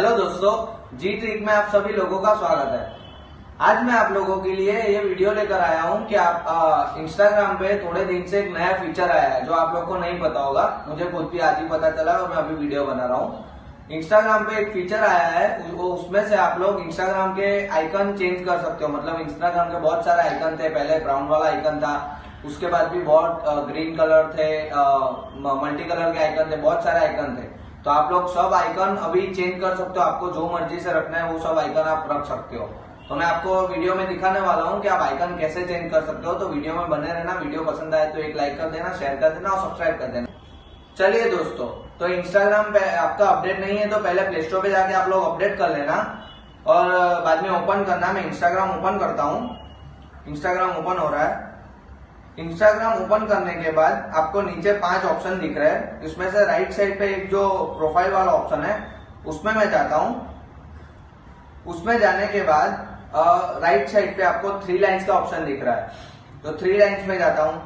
Hello दोस्तों, जी trick में आप सभी लोगों का स्वागत है। आज मैं आप लोगों के लिए ये वीडियो लेकर आया हूँ कि आप इंस्टाग्राम पे थोड़े दिन से एक नया फीचर आया है जो आप लोग को नहीं पता होगा। मुझे खुद भी आज ही पता चला और मैं अभी वीडियो बना रहा हूँ। इंस्टाग्राम पे एक फीचर आया है, वो उसमें से आप लोग इंस्टाग्राम के आइकन चेंज कर सकते हो। मतलब इंस्टाग्राम के बहुत सारे आइकन थे, पहले ब्राउन वाला आइकन था, उसके बाद भी बहुत ग्रीन कलर थे, मल्टी कलर के आइकन थे, बहुत सारे आइकन थे। तो आप लोग सब आइकन अभी चेंज कर सकते हो। आपको जो मर्जी से रखना है वो सब आइकन आप रख सकते हो। तो मैं आपको वीडियो में दिखाने वाला हूँ कि आप आइकन कैसे चेंज कर सकते हो। तो वीडियो में बने रहना। वीडियो पसंद आए तो एक लाइक कर देना, शेयर कर देना और सब्सक्राइब कर देना। चलिए दोस्तों, तो इंस्टाग्राम पे आपका अपडेट नहीं है तो पहले प्ले स्टोर पे जाके आप लोग अपडेट कर लेना और बाद में ओपन करना। मैं इंस्टाग्राम ओपन करता हूँ। इंस्टाग्राम ओपन हो रहा है। इंस्टाग्राम ओपन करने के बाद आपको नीचे 5 ऑप्शन दिख रहे हैं। इसमें से राइट साइड पे एक जो प्रोफाइल वाला ऑप्शन है उसमें मैं जाता हूं। उसमें जाने के बाद राइट साइड पे आपको 3 लाइन्स का ऑप्शन दिख रहा है। तो 3 लाइन्स में जाता हूं।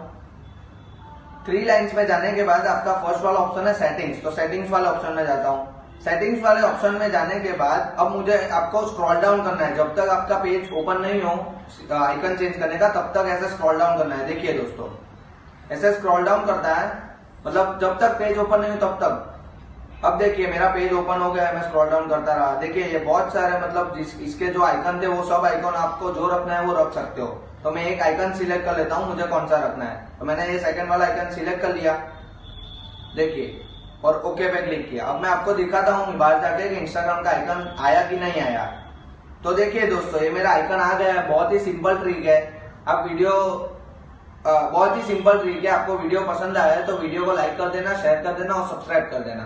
3 लाइन्स में जाने के बाद आपका फर्स्ट वाला ऑप्शन है सेटिंग्स। तो सेटिंग्स वाले ऑप्शन में जाता हूं। सेटिंग्स वाले ऑप्शन में जाने के बाद अब मुझे आपको स्क्रॉल डाउन करना है। जब तक आपका पेज ओपन नहीं हो आइकन चेंज करने का, तब तक ऐसे स्क्रॉल डाउन करना है। देखिए दोस्तों, ऐसे स्क्रॉल डाउन करता है, मतलब जब तक पेज ओपन नहीं हो तब तक। अब देखिए मेरा पेज ओपन हो गया है, मैं स्क्रॉल डाउन करता रहा। देखिए ये बहुत सारे मतलब इसके जो आइकन थे वो सब आइकन आपको जो रखना है वो रख सकते हो। तो मैं एक आइकन सिलेक्ट कर लेता हूँ, मुझे कौन सा रखना है। तो मैंने ये सेकंड वाला आइकन सिलेक्ट कर लिया, देखिए, और ओके पे क्लिक किया। अब मैं आपको दिखाता हूँ बाहर जाके कि इंस्टाग्राम का आइकन आया कि नहीं आया। तो देखिए दोस्तों, ये मेरा आइकन आ गया है। बहुत ही सिंपल ट्रिक है। आप वीडियो बहुत ही सिंपल ट्रिक है। आपको वीडियो पसंद आया है तो वीडियो को लाइक कर देना, शेयर कर देना और सब्सक्राइब कर देना।